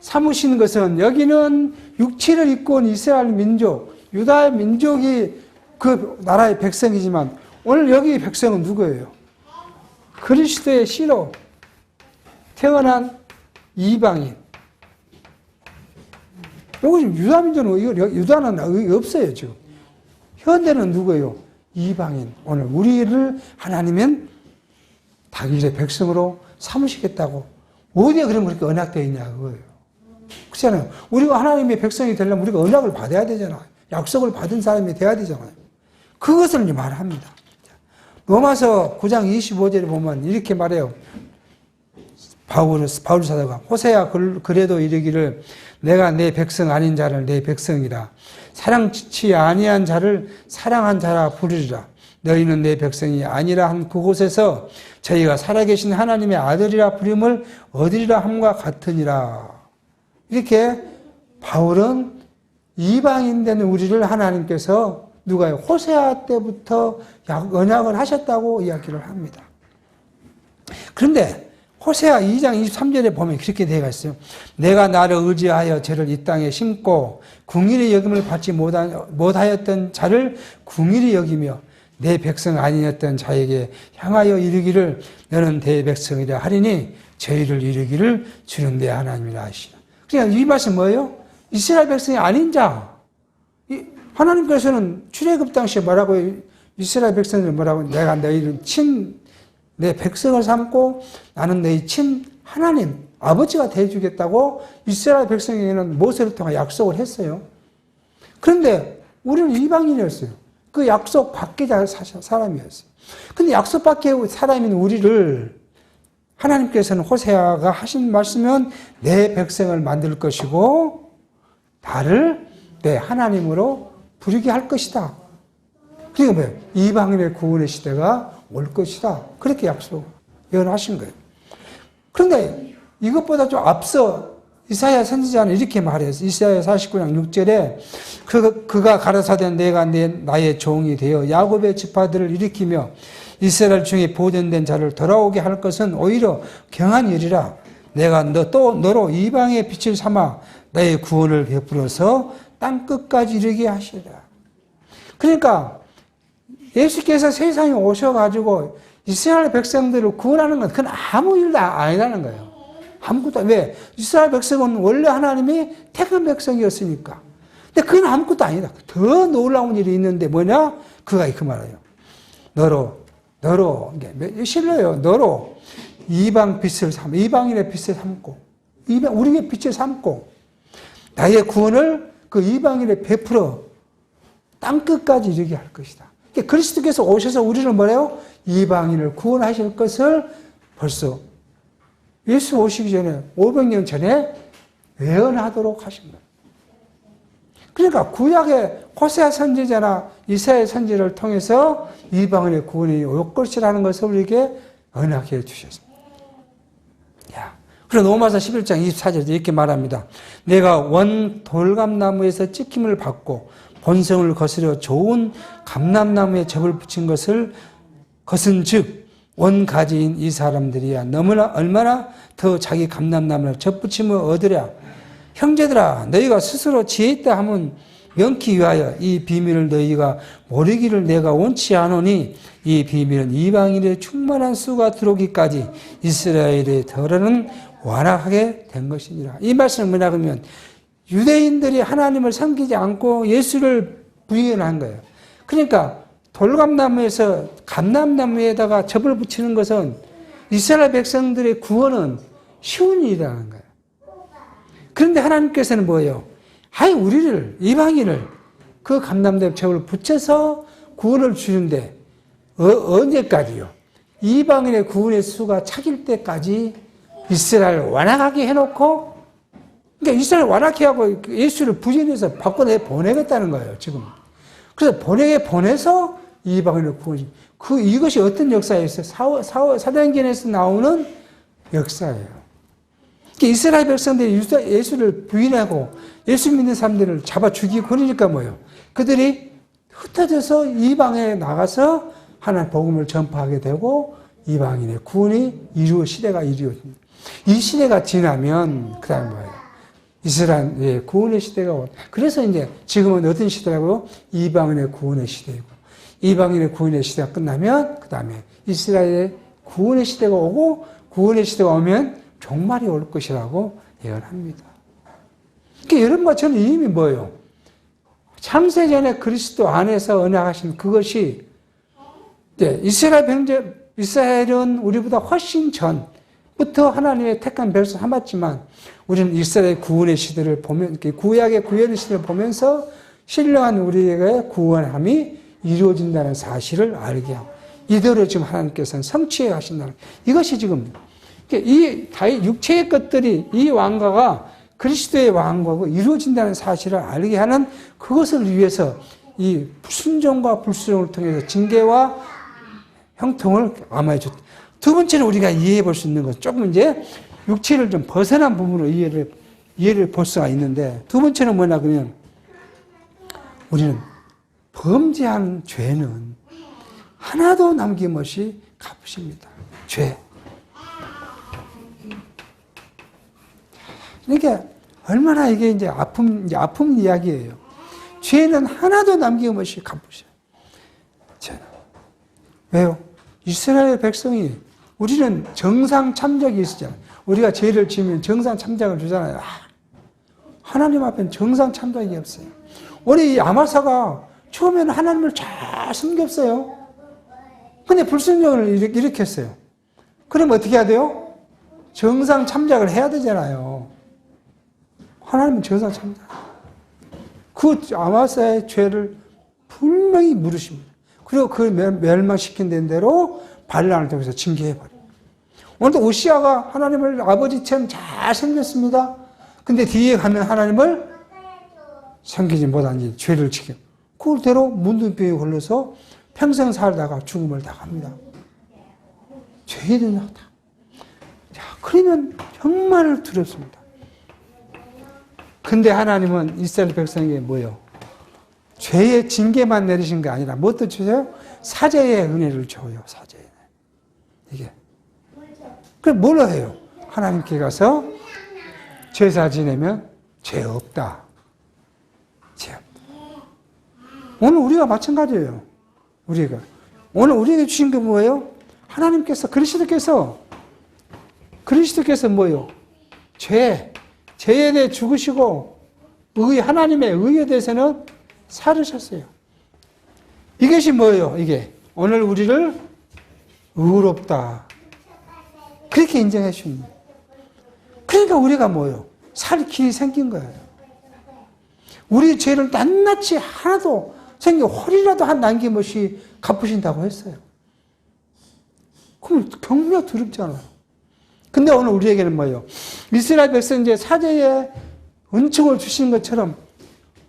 삼으시는 것은 여기는 육체를 입고 온 이스라엘 민족, 유다의 민족이 그 나라의 백성이지만 오늘 여기 백성은 누구예요? 그리스도의 씨로 태어난 이방인. 요거 지금 유다민족은 유다는 없어요, 지금. 현대는 누구예요? 이방인. 오늘 우리를 하나님은 다윗의 백성으로 삼으시겠다고. 어디에 그럼 그렇게 언약되어 있냐, 그거예요. 그렇잖아요. 우리가 하나님의 백성이 되려면 우리가 언약을 받아야 되잖아요. 약속을 받은 사람이 돼야 되잖아요. 그것을 이제 말합니다. 로마서 9장 25절에 보면 이렇게 말해요. 바울 사도가 호세야 그래도 이르기를 내가 내 백성 아닌 자를 내 백성이라 사랑치 아니한 자를 사랑한 자라 부르리라. 너희는 내 백성이 아니라 한 그곳에서 저희가 살아계신 하나님의 아들이라 부름을 얻으리라 함과 같으니라. 이렇게 바울은 이방인 되는 우리를 하나님께서 누가요? 호세아 때부터 언약을 하셨다고 이야기를 합니다. 그런데 호세아 2장 23절에 보면 그렇게 되어 있어요. 내가 나를 의지하여 저를 이 땅에 심고 궁일이 여김을 받지 못하였던 자를 궁일이 여기며 내 백성 아니었던 자에게 향하여 이르기를 너는 내 백성이라 하리니 저희를 이르기를 주는 내 하나님이라 하시나. 그러니까 이 말씀 뭐예요? 이스라엘 백성이 아닌 자. 하나님께서는 출애굽 당시에 뭐라고 이스라엘 백성들 뭐라고 내가 너희를 내 백성을 삼고 나는 너희 친 하나님 아버지가 되어주겠다고 이스라엘 백성에게는 모세를 통해 약속을 했어요. 그런데 우리는 이방인이었어요. 그 약속 받게 사람이었어요. 근데 약속 받게 사람인 우리를 하나님께서는 호세아가 하신 말씀은 내 백성을 만들 것이고 나를 내 하나님으로 부르게 할 것이다. 그러니까 뭐예요? 이방인의 구원의 시대가 올 것이다. 그렇게 약속 예언하신 거예요. 그런데 이것보다 좀 앞서 이사야 선지자는 이렇게 말했어요. 이사야 49장 6절에 그가 가라사대 내가 나의 종이 되어 야곱의 지파들을 일으키며 이스라엘 중에 보존된 자를 돌아오게 할 것은 오히려 경한 일이라. 내가 너로 이방의 빛을 삼아 나의 구원을 베풀어서 땅 끝까지 이르게 하시라. 그러니까 예수께서 세상에 오셔가지고 이스라엘 백성들을 구원하는 건 그건 아무 일도 아니라는 거예요. 아무것도. 왜? 이스라엘 백성은 원래 하나님이 택한 백성이었으니까. 근데 그건 아무것도 아니다. 더 놀라운 일이 있는데 뭐냐? 그가 그 말이에요. 너로 실로요. 너로 이방인의 빛을 삼고, 우리의 빛을 삼고, 나의 구원을 그 이방인에 베풀어 땅끝까지 이르게 할 것이다. 그러니까 그리스도께서 오셔서 우리를 뭐래요? 이방인을 구원하실 것을 벌써 예수 오시기 전에 500년 전에 예언하도록 하신 거예요. 그러니까 구약의 호세아 선지자나 이사야 선지를 통해서 이방인의 구원이 올 것이라는 것을 우리에게 언약해 주셨습니다. 그래서 로마서 11장 24절에 이렇게 말합니다. 내가 원 돌감나무에서 찍힘을 받고 본성을 거스려 좋은 감람나무에 접을 붙인 것은 즉 원가지인 이 사람들이야 너무나 얼마나 더 자기 감람나무를 접붙임을 얻으랴. 형제들아 너희가 스스로 지혜 있다 하면 명키 위하여 이 비밀을 너희가 모르기를 내가 원치 않으니 이 비밀은 이방인의 충만한 수가 들어오기까지 이스라엘의 덜어는 완악하게 된 것이니라. 이 말씀은 뭐냐 그러면 유대인들이 하나님을 섬기지 않고 예수를 부인한 거예요. 그러니까 돌감나무에서 감람나무에다가 접을 붙이는 것은 이스라엘 백성들의 구원은 쉬운 일이라는 거예요. 그런데 하나님께서는 뭐예요? 우리를 이방인을 그 감람나무에 접을 붙여서 구원을 주는데 언제까지요? 이방인의 구원의 수가 차길 때까지 이스라엘 완악하게 해놓고, 그러니까 이스라엘 완악해 하고 예수를 부인해서 바꿔내 보내겠다는 거예요, 지금. 그래서 보내서 이방인을 구원해. 이것이 어떤 역사였어요? 사도행전에서 나오는 역사예요. 그러니까 이스라엘 백성들이 예수를 부인하고 예수 믿는 사람들을 잡아 죽이고 그러니까 뭐예요? 그들이 흩어져서 이방에 나가서 하나님 복음을 전파하게 되고 이방인의 구원이 시대가 이루어집니다. 이 시대가 지나면 그 다음에 뭐예요? 이스라엘의 구원의 시대가 오고. 그래서 이제 지금은 어떤 시대라고요? 이방인의 구원의 시대이고. 이방인의 구원의 시대가 끝나면 그 다음에 이스라엘의 구원의 시대가 오고 구원의 시대가 오면 종말이 올 것이라고 예언합니다. 그러니까 여러분과 저는 이미 뭐예요? 창세전에 그리스도 안에서 언약하신 그것이 이스라엘은 우리보다 훨씬 전부터 하나님의 택한 백성 삼았지만 우리는 이스라엘 구원의 시대를 보면, 구약의 구원의 시대를 보면서 신령한 우리에게 구원함이 이루어진다는 사실을 알게 하고 이대로 지금 하나님께서는 성취해 가신다는 이것이 지금 이 육체의 것들이 이 왕가가 그리스도의 왕가고 이루어진다는 사실을 알게 하는 그것을 위해서 이 순종과 불순종을 통해서 징계와 형통을 암하여 줬다. 두 번째로 우리가 이해해 볼 수 있는 것은 조금 이제 육체를 좀 벗어난 부분으로 이해를 볼 수가 있는데 두 번째는 뭐냐 그러면 우리는 범죄한 죄는 하나도 남김없이 갚으십니다. 죄. 그러니까 얼마나 이게 이제 아픈 이야기예요. 죄는 하나도 남김없이 갚으셔요. 왜요? 이스라엘 백성이 우리는 정상 참작이 있었잖아요. 우리가 죄를 지으면 정상 참작을 주잖아요. 하나님 앞에는 정상 참작이 없어요. 우리 아마사가 처음에는 하나님을 잘 섬겼어요. 근데 불순종을 일으켰어요. 그럼 어떻게 해야 돼요? 정상 참작을 해야 되잖아요. 하나님은 정상 참작. 그 아마사의 죄를 분명히 물으십니다. 그리고 그 멸망시킨 대로 반란을 통해서 징계해버려요. 오늘도 오시아가 하나님을 아버지처럼 잘 섬겼습니다. 근데 뒤에 가면 하나님을 섬기지 못한 죄를 지켜. 그대로 문둥병에 걸려서 평생 살다가 죽음을 당합니다. 죄를 낳다. 자, 그러면 정말 두렵습니다. 근데 하나님은 이스라엘 백성에게 뭐예요? 죄의 징계만 내리신 게 아니라 무엇도 주세요? 사죄의 은혜를 줘요. 사죄의 은혜. 이게. 그럼 뭘로 해요? 하나님께 가서 제사 지내면 죄 없다. 죄 없다. 오늘 우리가 마찬가지예요. 우리가. 오늘 우리에게 주신 게 뭐예요? 하나님께서, 그리스도께서 뭐예요? 죄에 대해 죽으시고, 하나님의 의에 대해서는 살으셨어요. 이것이 뭐예요? 이게. 오늘 우리를 의롭다. 그렇게 인정해 주십니다. 그러니까 우리가 뭐예요? 살 길이 생긴 거예요. 우리 죄를 낱낱이 하나도 홀이라도 한 남김없이 갚으신다고 했어요. 그럼 경미가 두렵잖아요. 근데 오늘 우리에게는 뭐예요? 이스라엘 백성들의 사죄의 은총을 주시는 것처럼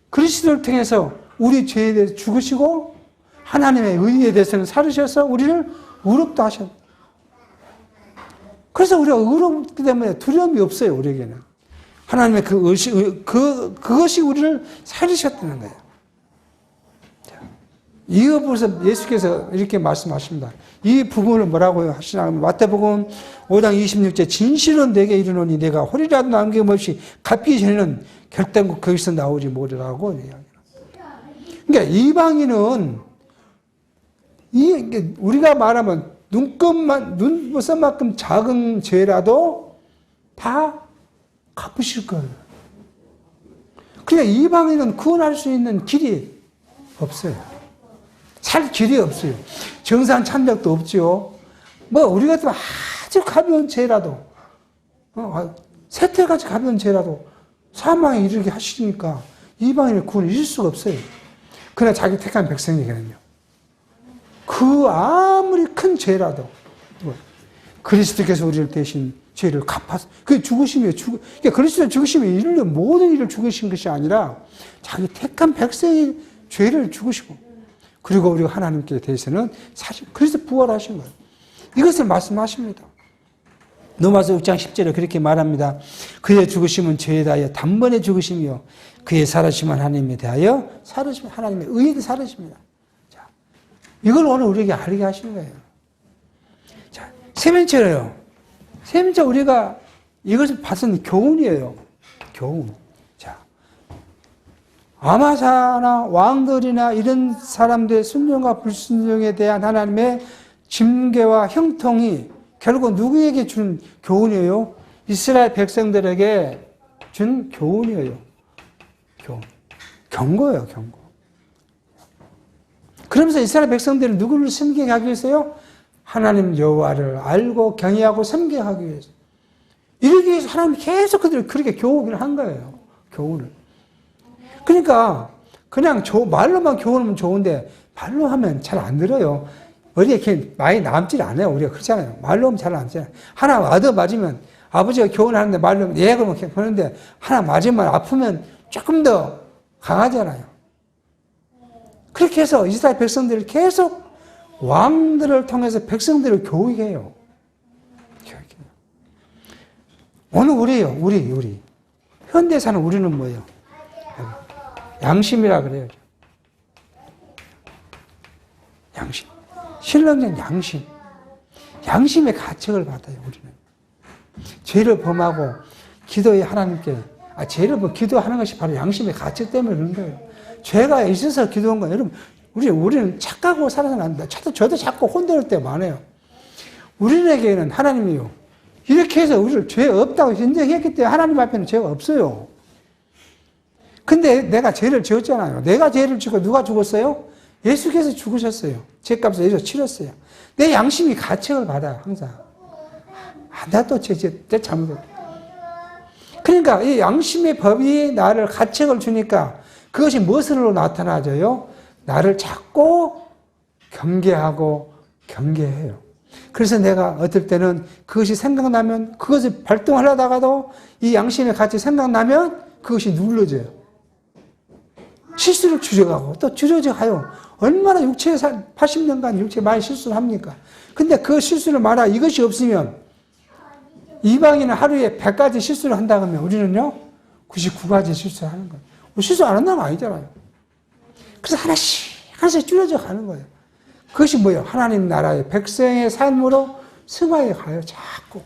그리스도를 통해서 우리 죄에 대해서 죽으시고 하나님의 의에 대해서는 살으셔서 우리를 의롭다 하셨다. 그래서 우리가 의롭기 때문에 두려움이 없어요, 우리에게는. 하나님의 그것이 우리를 살리셨다는 거예요. 이어 벌써 예수께서 이렇게 말씀하십니다. 이 부분을 뭐라고 하시냐면, 마태복음 5장 26절, 진실은 내게 이르노니 내가 홀이라도 남김없이 갚기 전에는 결단코 거기서 나오지 못하라고 이야기합니다. 그러니까 이방인은, 우리가 말하면 눈부선만큼 작은 죄라도 다 갚으실 거예요. 그러니까 이방인은 구원할 수 있는 길이 없어요. 살 길이 없어요. 정상 참작도 없죠. 우리 같으면 아주 가벼운 죄라도, 세태같이 가벼운 죄라도 사망에 이르게 하시니까 이방인의 구원을 이룰 수가 없어요. 그러나 자기 택한 백성에게는요, 그 아무리 큰 죄라도 그리스도께서 우리를 대신 죄를 갚아서, 그게 죽으심이에요. 그러니까 그리스도의 죽으심이 이르는 모든 일을 죽으신 것이 아니라 자기 택한 백성의 죄를 죽으시고, 그리고 우리가 하나님께 대해서는 사실 그래서 부활하신 거예요. 이것을 말씀하십니다. 로마서 6장 10절에 그렇게 말합니다. 그의 죽으심은 죄에 대하여 단번에 죽으심이요 그의 살아심은 하나님에 대하여 살으심, 하나님의 의에 살으십니다. 자, 이걸 오늘 우리에게 알게 하시는 거예요. 자, 세 번째로요. 세 번째 우리가 이것을 받은 교훈이에요. 교훈. 자, 아마사나 왕들이나 이런 사람들의 순종과 불순종에 대한 하나님의 징계와 형통이 결국 누구에게 준 교훈이에요? 이스라엘 백성들에게 준 교훈이에요. 교훈. 경고예요, 경고. 그러면서 이스라엘 백성들은 누구를 섬기게 하기 위해서요? 하나님 여호와를 알고 경외하고 섬기게 하기 위해서. 이러기 위해서 하나님이 계속 그들을 그렇게 교훈을 한 거예요. 교훈을. 그러니까 그냥 말로만 교훈하면 좋은데 말로 하면 잘 안 들어요. 머리에 이렇게 많이 남질 않아요. 우리가 그렇잖아요. 말로 하면 잘 안 되잖아요. 하나 맞으면 아버지가 교훈하는데 말로 하면 예 그러면 그러는데 하나 맞으면 아프면 조금 더 강하잖아요. 그렇게 해서 이스라엘 백성들을 계속 왕들을 통해서 백성들을 교육해요. 오늘 우리예요. 우리. 현대 사는 우리는 뭐예요? 양심이라 그래요. 양심. 신령된 양심. 양심의 가책을 받아요, 우리는. 죄를 범하고 기도에 하나님께, 죄를 기도하는 것이 바로 양심의 가책 때문에 그런 거예요. 죄가 있어서 기도한 거예요. 여러분, 우리는 착각하고 살아갑니다. 저도 자꾸 혼돈할 때 많아요. 우리에게는 하나님이요. 이렇게 해서 우리를 죄 없다고 인정했기 때문에 하나님 앞에는 죄가 없어요. 근데 내가 죄를 지었잖아요. 내가 죄를 지고 누가 죽었어요? 예수께서 죽으셨어요. 죄값을 예수 치렀어요. 내 양심이 가책을 받아요, 항상. 나 또 잘못했다. 그러니까 이 양심의 법이 나를 가책을 주니까 그것이 무엇으로 나타나져요? 나를 자꾸 경계하고 경계해요. 그래서 내가 어떨 때는 그것이 생각나면 그것을 발동하려다가도 이 양심의 가책이 생각나면 그것이 눌러져요. 실수를 줄여가고 또 줄여져 가요. 얼마나 80년간 육체에 많이 실수를 합니까? 근데 그 실수를 말아 이것이 없으면 이방인은 하루에 100가지 실수를 한다 그러면 우리는요 99가지 실수를 하는 거예요. 실수 안 한다는 거 아니잖아요. 그래서 하나씩 줄여져 가는 거예요. 그것이 뭐예요? 하나님 나라의 백성의 삶으로 승화해 가요. 자꾸.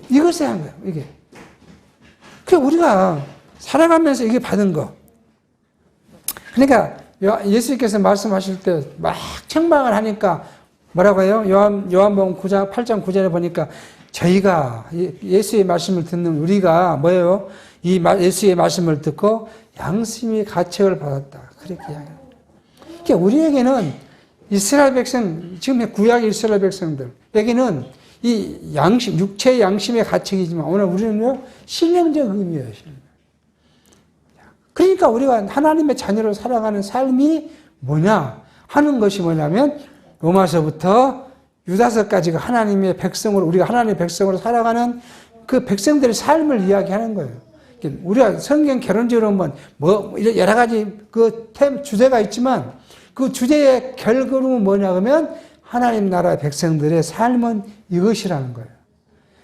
이것을 한 거예요. 이게. 그러니까 우리가 살아가면서 이게 받은 거. 그러니까 예수님께서 말씀하실 때 막 책망을 하니까 뭐라고 해요? 요한복음 9장 8장 9절에 보니까 저희가 예수의 말씀을 듣는 우리가 뭐예요? 이 예수의 말씀을 듣고 양심의 가책을 받았다. 그렇게 이야기해요. 그러니까 우리에게는 이스라엘 백성, 지금 구약 이스라엘 백성들에게는 이 양심, 육체의 양심의 가책이지만 오늘 우리는요 신령적 의미예요. 그러니까 우리가 하나님의 자녀로 살아가는 삶이 뭐냐 하는 것이 뭐냐면 로마서부터 유다서까지가 하나님의 백성으로 우리가 하나님의 백성으로 살아가는 그 백성들의 삶을 이야기하는 거예요. 우리가 성경 개론적으로 보면 뭐 여러 가지 그 주제가 있지만 그 주제의 결국은 뭐냐 하면 하나님 나라의 백성들의 삶은 이것이라는 거예요.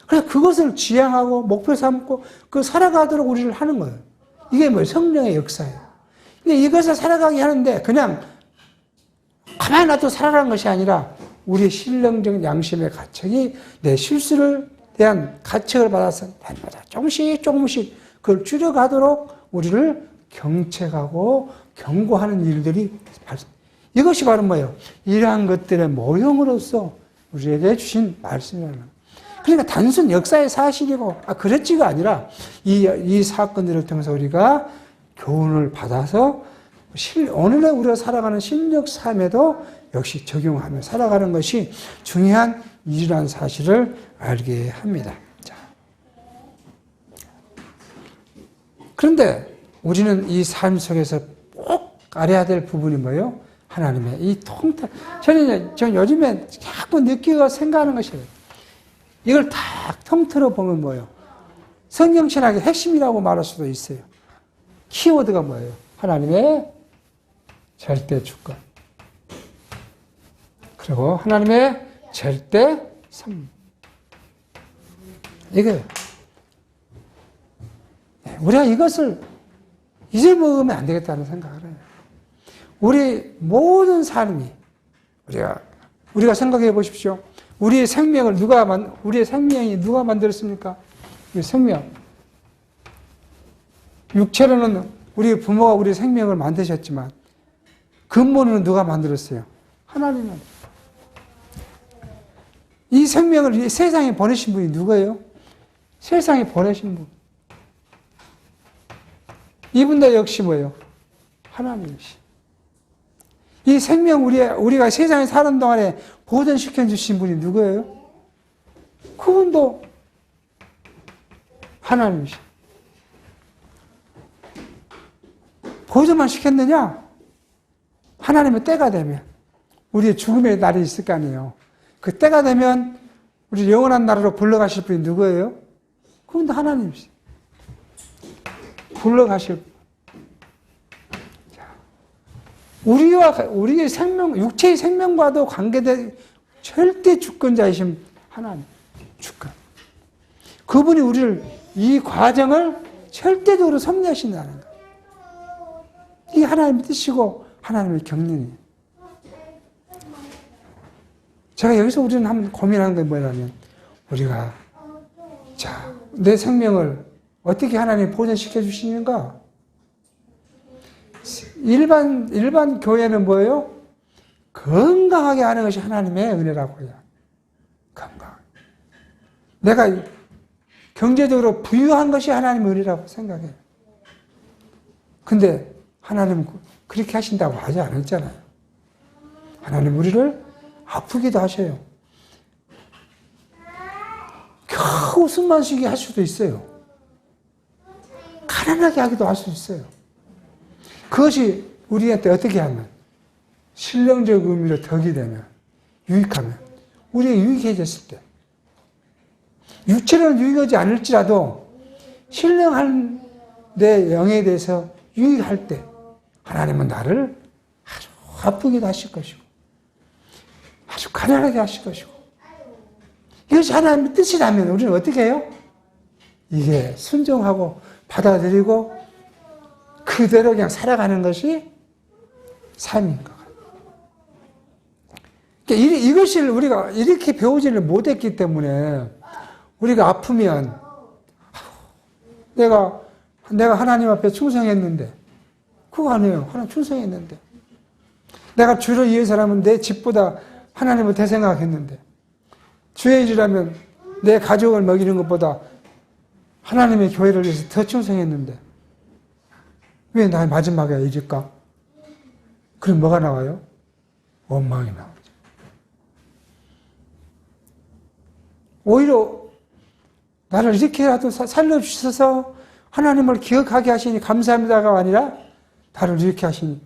그래서 그것을 지향하고 목표 삼고 그 살아가도록 우리를 하는 거예요. 이게 뭐예요? 성령의 역사예요. 근데 이것을 살아가게 하는데 그냥 가만히 놔둬 살아가는 것이 아니라 우리의 신령적 양심의 가책이 내 실수를 대한 가책을 받아서 날마다 조금씩 그걸 줄여가도록 우리를 경책하고 경고하는 일들이 발생합니다. 이것이 바로 뭐예요? 이러한 것들의 모형으로서 우리에게 주신 말씀이라는 거예요. 그러니까 단순 역사의 사실이고 그랬지가 아니라 이 사건들을 통해서 우리가 교훈을 받아서 오늘의 우리가 살아가는 신적 삶에도 역시 적용하며 살아가는 것이 중요한 일이라는 사실을 알게 합니다. 자. 그런데 우리는 이 삶 속에서 꼭 알아야 될 부분이 뭐예요? 하나님의 이 통틀. 저는 요즘에 자꾸 느끼고 생각하는 것이에요. 이걸 다 통틀어 보면 뭐예요? 성경 신학의 핵심이라고 말할 수도 있어요. 키워드가 뭐예요? 하나님의 절대 주권. 그리고 하나님의 절대 선. 이거예요. 우리가 이것을 잊어먹으면 안 되겠다는 생각을 해요. 우리 모든 삶이 우리가 생각해 보십시오. 우리의 생명이 누가 만들었습니까? 우리 생명. 육체로는 우리 부모가 우리 생명을 만드셨지만 근본으로는 누가 만들었어요? 하나님은. 이 생명을 이 세상에 보내신 분이 누구예요? 세상에 보내신 분. 이분도 역시 뭐예요? 하나님이시. 이 생명 우리가 세상에 사는 동안에 보존시켜 주신 분이 누구예요? 그분도 하나님이시. 보존만 시켰느냐? 하나님의 때가 되면 우리의 죽음의 날이 있을 거 아니에요. 그 때가 되면 우리 영원한 나라로 불러가실 분이 누구예요? 그분도 하나님이시. 불러가실 분. 우리의 생명, 육체의 생명과도 관계된 절대 주권자이신 하나님, 주권. 그분이 우리를, 이 과정을 절대적으로 섭리하신다는 거예요. 이게 하나님의 뜻이고, 하나님의 경륜이에요. 제가 여기서 우리는 한번 고민하는 게 뭐냐면, 우리가, 내 생명을 어떻게 하나님이 보존시켜 주시는가? 일반 교회는 뭐예요? 건강하게 하는 것이 하나님의 은혜라고 해요. 건강. 내가 경제적으로 부유한 것이 하나님의 은혜라고 생각해요. 근데 하나님은 그렇게 하신다고 하지 않았잖아요. 하나님 우리를 아프기도 하셔요. 겨우 숨만 쉬게 할 수도 있어요. 가난하게 하기도 할 수 있어요. 그것이 우리한테 어떻게 하면 신령적 의미로 덕이 되면 유익하면 우리가 유익해졌을 때 육체는 유익하지 않을지라도 신령한 내 영에 대해서 유익할 때 하나님은 나를 아주 아프게도 하실 것이고 아주 가난하게 하실 것이고 이것이 하나님의 뜻이라면 우리는 어떻게 해요? 이게 순종하고 받아들이고 그대로 그냥 살아가는 것이 삶인 것 같아요. 그러니까 이것을 우리가 이렇게 배우지를 못했기 때문에 우리가 아프면 내가 하나님 앞에 충성했는데 그거 아니에요. 하나님 충성했는데 내가 주를 위해서라면 내 집보다 하나님을 대생각했는데 주의 일이라면 내 가족을 먹이는 것보다 하나님의 교회를 위해서 더 충성했는데 왜 나의 마지막에 이럴까? 그럼 뭐가 나와요? 원망이 나오죠. 오히려 나를 이렇게라도 살려주셔서 하나님을 기억하게 하시니 감사합니다가 아니라 나를 이렇게 하시니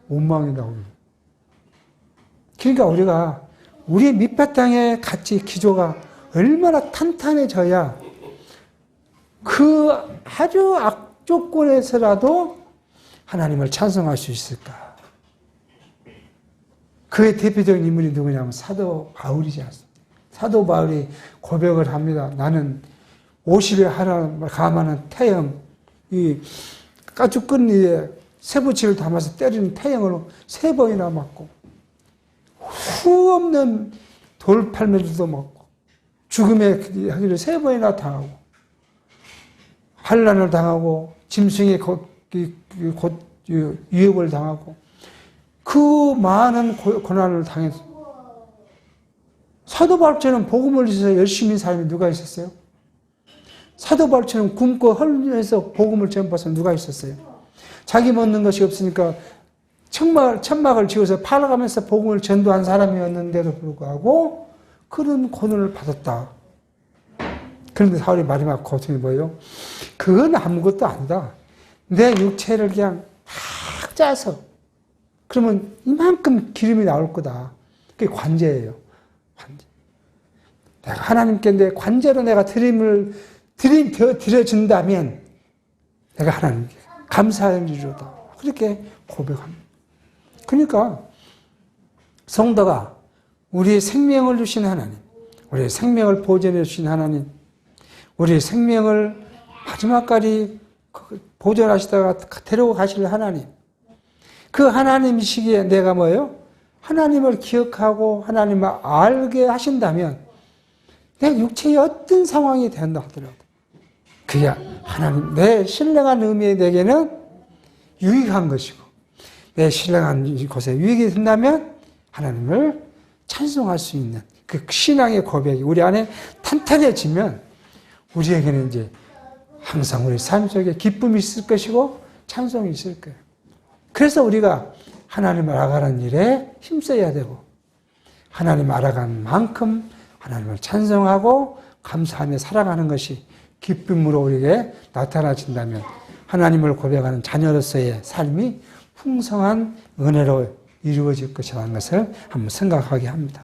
원망이 나옵니다. 그러니까 우리가 우리 밑바탕의 가치 기조가 얼마나 탄탄해져야 그 아주 악조건에서라도 하나님을 찬송할 수 있을까? 그의 대표적인 인물이 누구냐면 사도 바울이지 않습니까? 사도 바울이 고백을 합니다. 나는 50에 하나 감하는 태형, 이 가죽끈 위에 쇠붙이를 담아서 때리는 태형으로 3번이나 맞고 후 없는 돌팔매들도 맞고 죽음의 하기를 3번이나 당하고 환난을 당하고 짐승의 위협을 당하고 그 많은 고난을 당해서 사도 바울처럼 복음을 위해서 열심히 한 사람이 누가 있었어요? 사도 바울처럼 굶고 헐면서 복음을 전파한 사람 누가 있었어요? 자기 먹는 것이 없으니까 천막을 지어서 팔아가면서 복음을 전도한 사람이었는데도 불구하고 그런 고난을 받았다. 그런데 사울의 마지막 고통이 뭐예요? 그건 아무것도 아니다. 내 육체를 그냥 팍 짜서 그러면 이만큼 기름이 나올 거다. 그게 관제예요. 관제. 내가 하나님께 내 관제로 내가 드려준다면 내가 하나님께 감사한 일로다. 그렇게 고백합니다. 그러니까 성도가 우리의 생명을 주신 하나님, 우리의 생명을 보존해 주신 하나님, 우리의 생명을 마지막까지 보존하시다가 데리고 가실 하나님, 그 하나님이시기에 내가 뭐예요? 하나님을 기억하고 하나님을 알게 하신다면 내 육체의 어떤 상황이 된다 하더라도 그게 하나님, 내 신령한 의미에 내게는 유익한 것이고 내 신령한 곳에 유익이 된다면 하나님을 찬송할 수 있는 그 신앙의 고백이 우리 안에 탄탄해지면 우리에게는 이제 항상 우리 삶 속에 기쁨이 있을 것이고 찬송이 있을 거예요. 그래서 우리가 하나님을 알아가는 일에 힘써야 되고 하나님을 알아가는 만큼 하나님을 찬송하고 감사하며 살아가는 것이 기쁨으로 우리에게 나타나진다면 하나님을 고백하는 자녀로서의 삶이 풍성한 은혜로 이루어질 것이라는 것을 한번 생각하게 합니다.